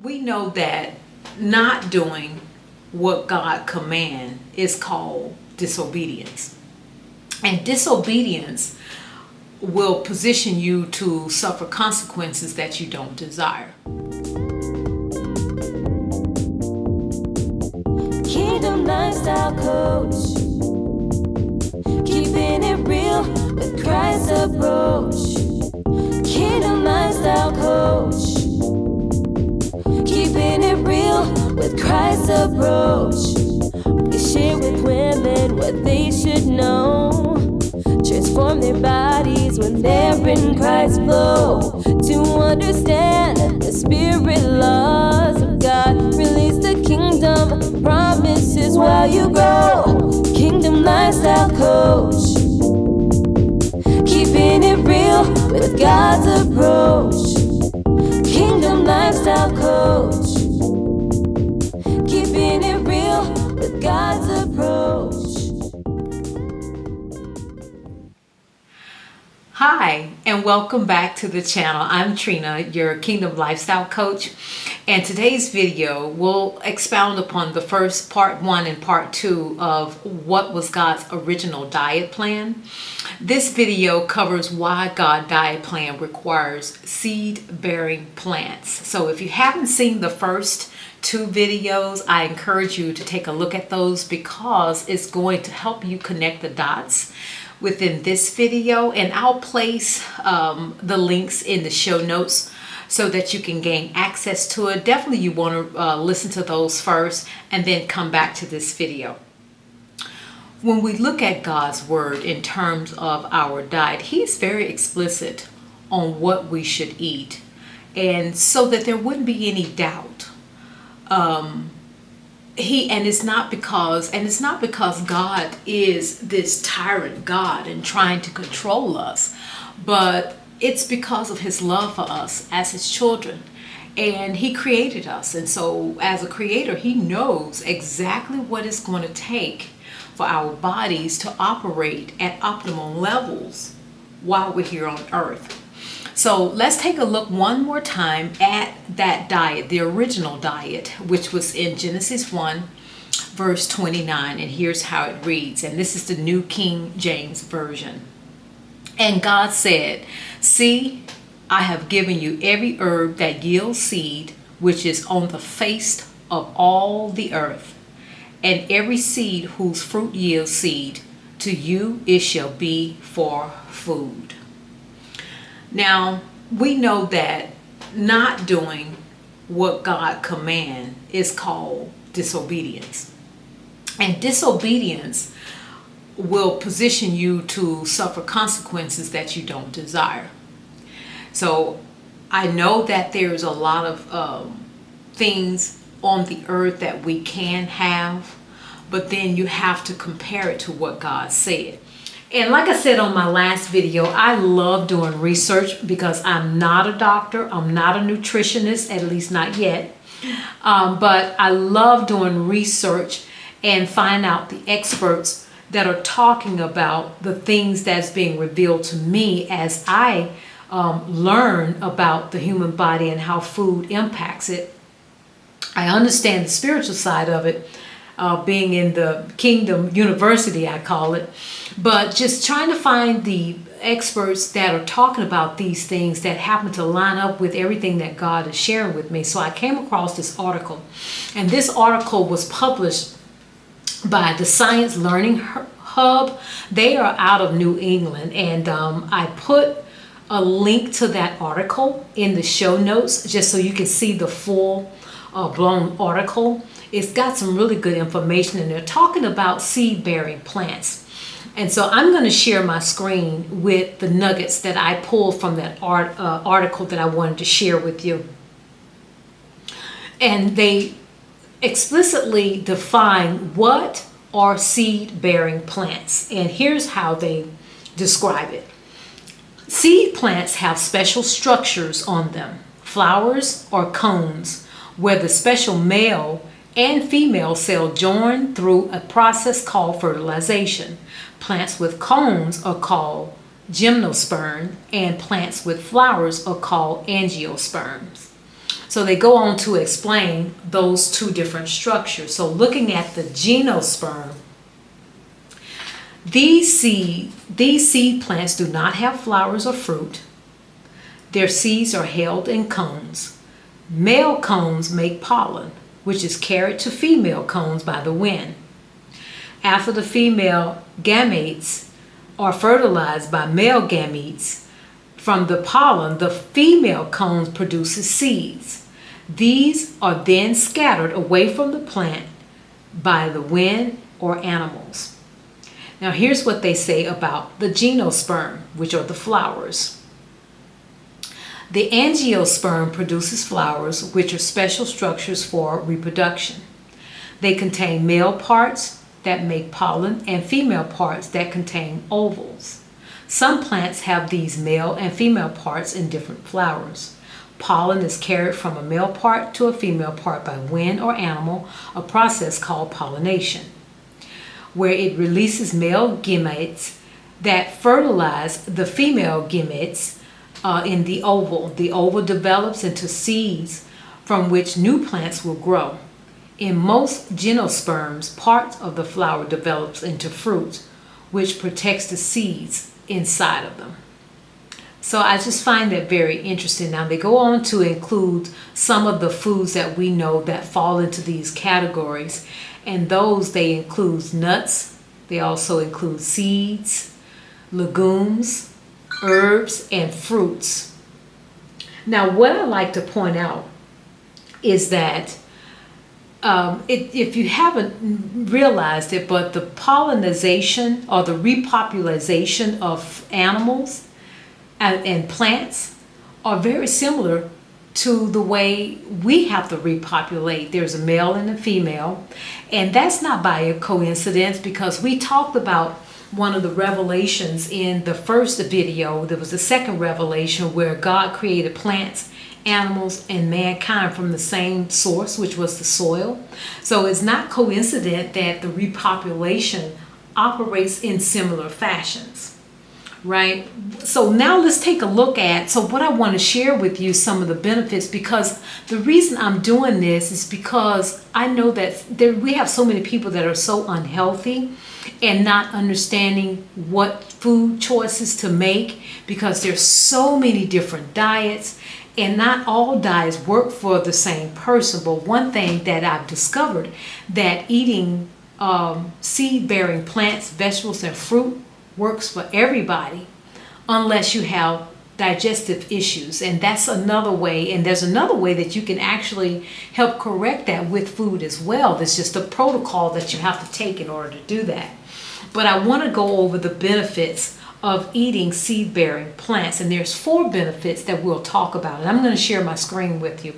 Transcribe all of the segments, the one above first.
We know that not doing what God commands is called disobedience. And disobedience will position you to suffer consequences that you don't desire. Kingdom Lifestyle Coach, keeping it real with Christ's approach. Kingdom Lifestyle Coach, keeping it real with Christ's approach. We share with women what they should know, transform their bodies when they're in Christ's flow, to understand the spirit laws of God. Release the kingdom promises while you grow. Kingdom Lifestyle Coach, keeping it real with God's approach. Kingdom Lifestyle Coach, keeping it real with God's approach. Hi, and welcome back to the channel. I'm Trina, your Kingdom Lifestyle Coach, and today's video will expound upon the first part 1 and part 2 of what was God's original diet plan. This video covers why God's diet plan requires seed-bearing plants. So if you haven't seen the first 2 videos, I encourage you to take a look at those because it's going to help you connect the dots within this video, and I'll place the links in the show notes so that you can gain access to it. Definitely you want to listen to those first and then come back to this video. When we look at God's word in terms of our diet, He's very explicit on what we should eat, and so that there wouldn't be any doubt. It's not because God is this tyrant God and trying to control us, but it's because of His love for us as His children. And He created us, and so as a creator, He knows exactly what it's going to take for our bodies to operate at optimal levels while we're here on earth. So let's take a look one more time at that diet, the original diet, which was in Genesis 1, verse 29. And here's how it reads. And this is the New King James Version. And God said, "See, I have given you every herb that yields seed, which is on the face of all the earth, and every seed whose fruit yields seed. To you it shall be for food." Now, we know that not doing what God commands is called disobedience. And disobedience will position you to suffer consequences that you don't desire. So I know that there's a lot of things on the earth that we can have, but then you have to compare it to what God said. And like I said on my last video, I love doing research because I'm not a doctor. I'm not a nutritionist, at least not yet. But I love doing research and find out the experts that are talking about the things that's being revealed to me as I learn about the human body and how food impacts it. I understand the spiritual side of it, being in the Kingdom University, I call it, but just trying to find the experts that are talking about these things that happen to line up with everything that God is sharing with me. So I came across this article, and this article was published by the Science Learning Hub. They are out of New England, and I put a link to that article in the show notes just so you can see the full blown article. It's got some really good information, and they're talking about seed-bearing plants. And so I'm going to share my screen with the nuggets that I pulled from that article that I wanted to share with you. And they explicitly define what are seed-bearing plants. And here's how they describe it. Seed plants have special structures on them, flowers or cones, where the special male and female cell join through a process called fertilization. Plants with cones are called gymnosperm, and plants with flowers are called angiosperms. So they go on to explain those two different structures. So looking at the gymnosperm, these seed plants do not have flowers or fruit. Their seeds are held in cones. Male cones make pollen, which is carried to female cones by the wind. After the female gametes are fertilized by male gametes, from the pollen, the female cone produces seeds. These are then scattered away from the plant by the wind or animals. Now here's what they say about the gymnosperm, which are the flowers. The angiosperm produces flowers, which are special structures for reproduction. They contain male parts that make pollen and female parts that contain ovals. Some plants have these male and female parts in different flowers. Pollen is carried from a male part to a female part by wind or animal, a process called pollination, where it releases male gametes that fertilize the female gametes in the oval. The oval develops into seeds from which new plants will grow. In most gymnosperms, part of the flower develops into fruit, which protects the seeds inside of them. So I just find that very interesting. Now they go on to include some of the foods that we know that fall into these categories, and those they include nuts. They also include seeds, legumes, herbs, and fruits. Now what I like to point out is that if you haven't realized it, but the pollination or the repopulation of animals and plants are very similar to the way we have to repopulate. There's a male and a female, and that's not by a coincidence, because we talked about one of the revelations in the first video. There was the second revelation where God created plants, animals, and mankind from the same source, which was the soil. So it's not coincident that the repopulation operates in similar fashions, right? So now let's take a look at, so what I want to share with you some of the benefits, because the reason I'm doing this is because I know that we have so many people that are so unhealthy and not understanding what food choices to make, because there's so many different diets and not all diets work for the same person. But one thing that I've discovered, that eating seed-bearing plants, vegetables, and fruit works for everybody, unless you have digestive issues. And that's another way, and there's another way that you can actually help correct that with food as well. There's just a protocol that you have to take in order to do that. But I want to go over the benefits of eating seed-bearing plants, and there's 4 benefits that we'll talk about, and I'm going to share my screen with you.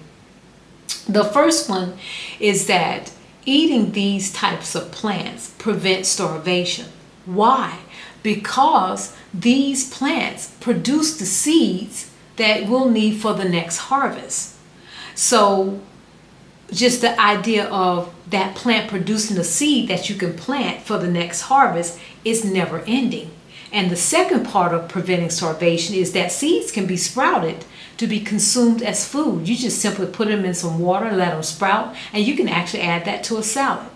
The first one is that eating these types of plants prevents starvation. Why? Because these plants produce the seeds that we'll need for the next harvest. So just the idea of that plant producing a seed that you can plant for the next harvest is never ending. And the second part of preventing starvation is that seeds can be sprouted to be consumed as food. You just simply put them in some water, let them sprout, and you can actually add that to a salad.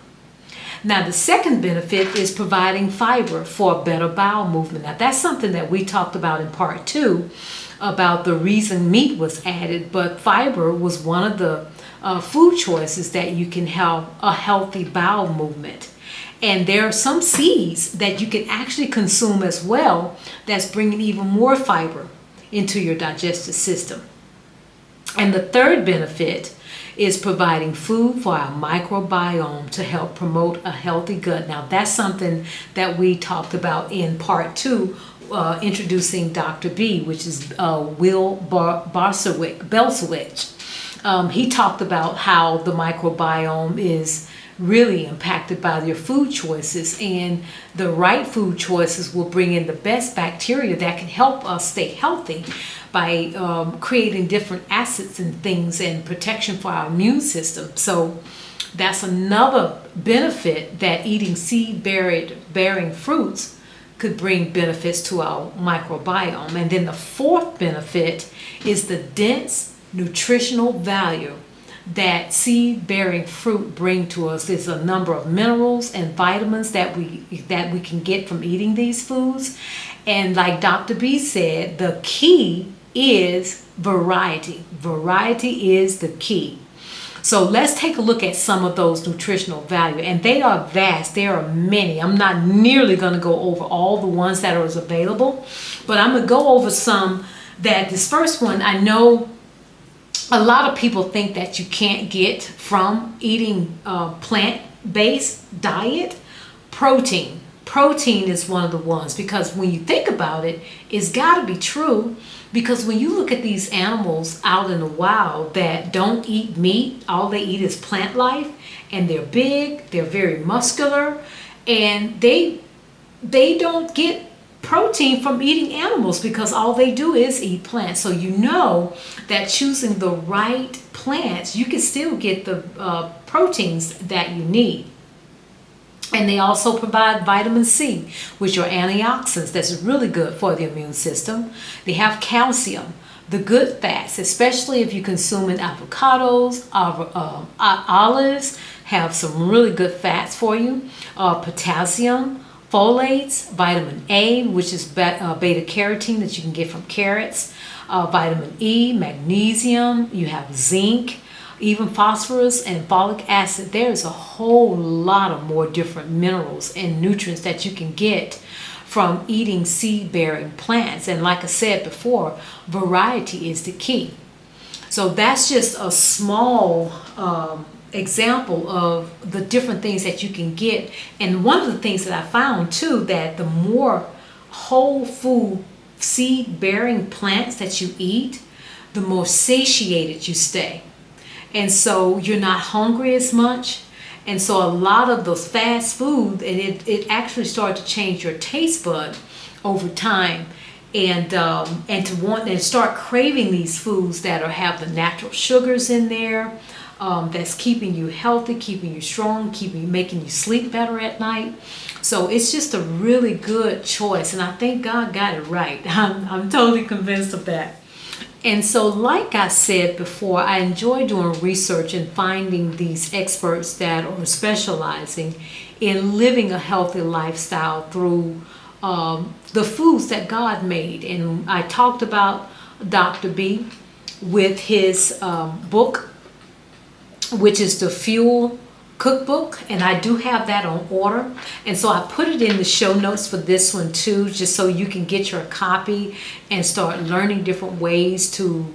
Now, the second benefit is providing fiber for a better bowel movement. Now, that's something that we talked about in part 2 about the reason meat was added, but fiber was one of the food choices that you can have a healthy bowel movement. And there are some seeds that you can actually consume as well that's bringing even more fiber into your digestive system. And the third benefit is providing food for our microbiome to help promote a healthy gut. Now that's something that we talked about in part 2, introducing Dr. B, which is Will Belsowich. He talked about how the microbiome is really impacted by your food choices, and the right food choices will bring in the best bacteria that can help us stay healthy by creating different acids and things and protection for our immune system. So that's another benefit, that eating seed-bearing fruits could bring benefits to our microbiome. And then the fourth benefit is the dense nutritional value that seed-bearing fruit bring to us is a number of minerals and vitamins that we can get from eating these foods. And like Dr. B said, the key is variety. Variety is the key. So let's take a look at some of those nutritional value, and they are vast. There are many. I'm not nearly going to go over all the ones that are available, but I'm going to go over some. That this first one, I know a lot of people think that you can't get from eating plant-based diet. Protein is one of the ones, because when you think about it, it's got to be true. Because when you look at these animals out in the wild that don't eat meat, all they eat is plant life, and they're big, they're very muscular, and they don't get protein from eating animals because all they do is eat plants. So you know that choosing the right plants, you can still get the proteins that you need. And they also provide vitamin C, which are antioxidants that's really good for the immune system. They have calcium, the good fats, especially if you consume avocados, olives have some really good fats for you. Potassium, folates, vitamin A, which is beta carotene that you can get from carrots, vitamin E, magnesium, you have zinc, even phosphorus and folic acid. There's a whole lot of more different minerals and nutrients that you can get from eating seed-bearing plants. And like I said before, variety is the key. So that's just a small example of the different things that you can get. And one of the things that I found too, that the more whole food seed-bearing plants that you eat, the more satiated you stay. And so you're not hungry as much. And so a lot of those fast food, and it actually started to change your taste bud over time, and to want and start craving these foods that have the natural sugars in there, that's keeping you healthy, keeping you strong, making you sleep better at night. So it's just a really good choice, and I think God got it right. I'm totally convinced of that. And so, like I said before, I enjoy doing research and finding these experts that are specializing in living a healthy lifestyle through the foods that God made. And I talked about Dr. B with his book, which is the Fuel Cookbook, and I do have that on order, and so I put it in the show notes for this one too, just so you can get your copy and start learning different ways to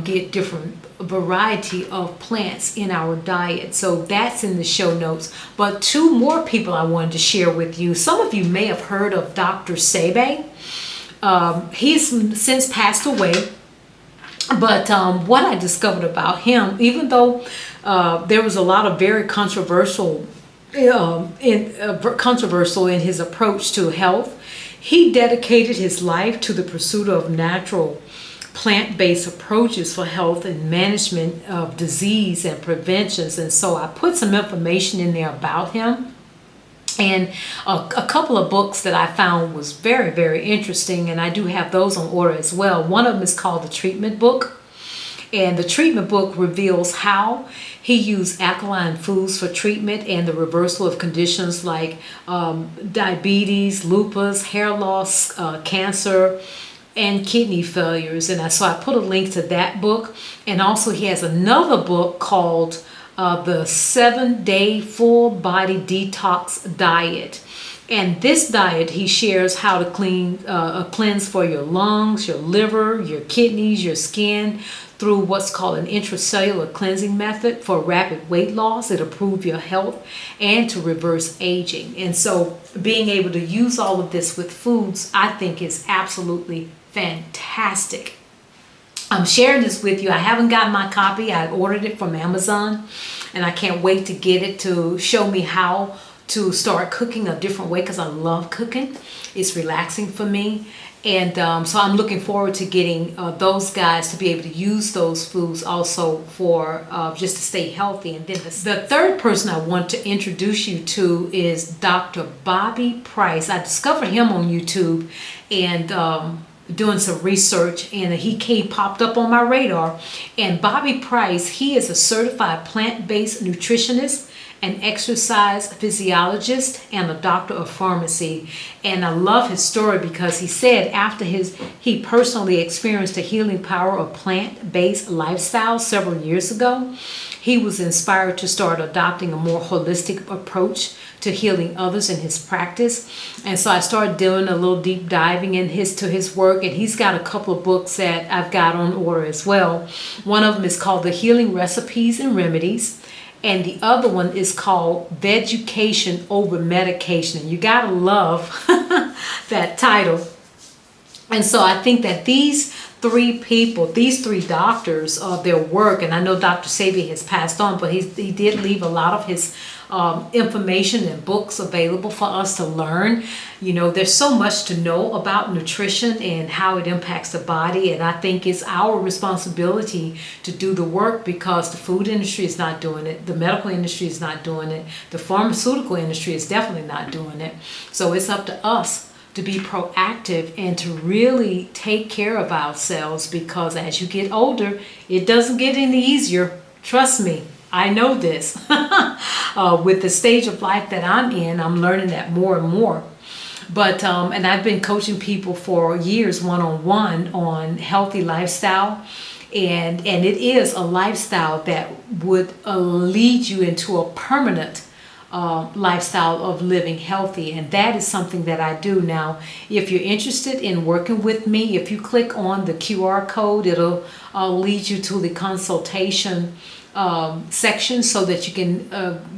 get different variety of plants in our diet. So that's in the show notes. But two more people I wanted to share with you. Some of you may have heard of Dr. Sebi. He's since passed away. But what I discovered about him, even though there was a lot of very controversial in his approach to health, he dedicated his life to the pursuit of natural plant-based approaches for health and management of disease and preventions. And so I put some information in there about him. And a couple of books that I found was very, very interesting, and I do have those on order as well. One of them is called The Treatment Book, and the Treatment Book reveals how he used alkaline foods for treatment and the reversal of conditions like diabetes, lupus, hair loss, cancer, and kidney failures. And so I put a link to that book. And also he has another book called the 7-Day Full Body Detox Diet. And this diet, he shares how to cleanse for your lungs, your liver, your kidneys, your skin through what's called an intracellular cleansing method for rapid weight loss. It'll improve your health and to reverse aging. And so being able to use all of this with foods, I think is absolutely fantastic. I'm sharing this with you. I haven't gotten my copy. I ordered it from Amazon, and I can't wait to get it to show me how to start cooking a different way, because I love cooking. It's relaxing for me. And so I'm looking forward to getting those guys to be able to use those foods also for just to stay healthy. And then the third person I want to introduce you to is Dr. Bobby Price. I discovered him on YouTube, and doing some research, and he popped up on my radar. And Bobby Price, he is a certified plant-based nutritionist, an exercise physiologist, and a doctor of pharmacy. And I love his story because he said after he personally experienced the healing power of plant-based lifestyle several years ago, he was inspired to start adopting a more holistic approach to healing others in his practice. And so I started doing a little deep diving to his work, and he's got a couple of books that I've got on order as well. One of them is called The Healing Recipes and Remedies, and the other one is called Vegucation Over Medication. And you gotta love that title. And so I think that these three doctors, their work, and I know Dr. Sebi has passed on, but he did leave a lot of his information and books available for us to learn. You know, there's so much to know about nutrition and how it impacts the body, and I think it's our responsibility to do the work, because the food industry is not doing it, the medical industry is not doing it, the pharmaceutical industry is definitely not doing it. So it's up to us to be proactive and to really take care of ourselves, because as you get older, it doesn't get any easier. Trust me, I know this. With the stage of life that I'm in, I'm learning that more and more. But and I've been coaching people for years one-on-one on healthy lifestyle, and it is a lifestyle that would lead you into a permanent lifestyle of living healthy, and that is something that I do. Now, if you're interested in working with me, if you click on the QR code, it'll lead you to the consultation section, so that you can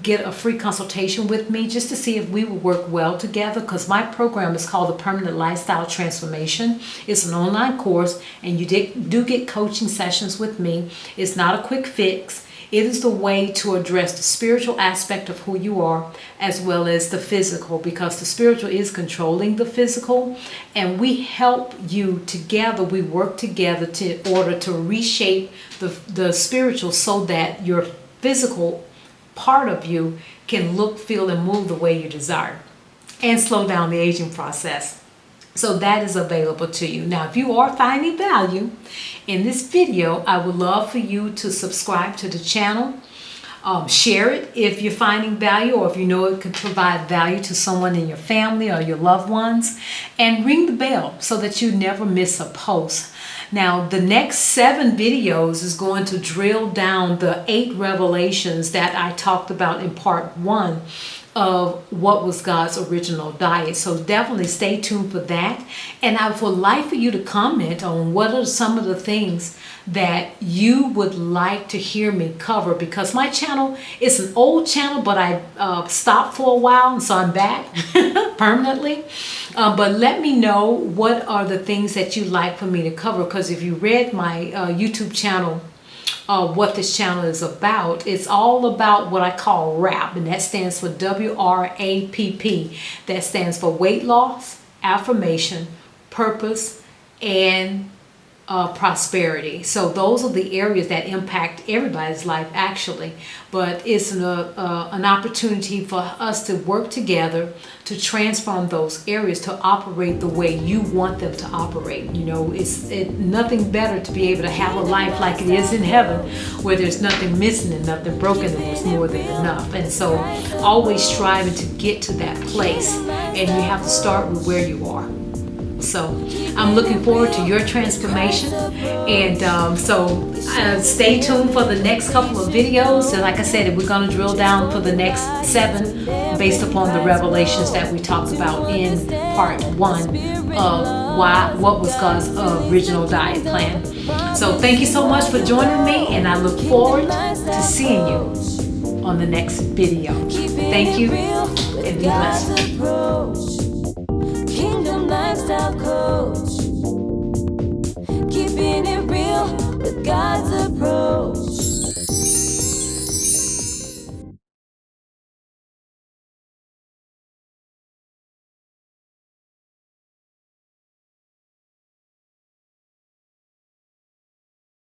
get a free consultation with me, just to see if we will work well together, because my program is called the Permanent Lifestyle Transformation. It's an online course, and you do get coaching sessions with me. It's not a quick fix. It is the way to address the spiritual aspect of who you are, as well as the physical, because the spiritual is controlling the physical, and we help you together. We work together in order to reshape the spiritual, so that your physical part of you can look, feel, and move the way you desire, and slow down the aging process. So that is available to you. Now, if you are finding value in this video, I would love for you to subscribe to the channel. Share it if you're finding value, or if you know it could provide value to someone in your family or your loved ones. And ring the bell so that you never miss a post. Now, the next 7 videos is going to drill down the 8 revelations that I talked about in part 1 of what was God's original diet. So definitely stay tuned for that. And I would like for you to comment on what are some of the things that you would like to hear me cover, because my channel is an old channel, but I stopped for a while, and so I'm back permanently. But let me know what are the things that you'd like for me to cover, because if you read my YouTube channel, what this channel is about, it's all about what I call WRAP, and that stands for WRAPP. That stands for weight loss, affirmation, purpose, and prosperity. So those are the areas that impact everybody's life, actually. But it's an opportunity for us to work together to transform those areas to operate the way you want them to operate. You know, it's nothing better to be able to have a life like it is in heaven, where there's nothing missing and nothing broken, and there's more than enough. And so always striving to get to that place, and you have to start with where you are. So I'm looking forward to your transformation, and stay tuned for the next couple of videos. And like I said, we're going to drill down for the next 7 based upon the revelations that we talked about in part 1 of what was God's original diet plan. So thank you so much for joining me, and I look forward to seeing you on the next video. Thank you, and be blessed. Lifestyle coach, keeping it real with God's approach.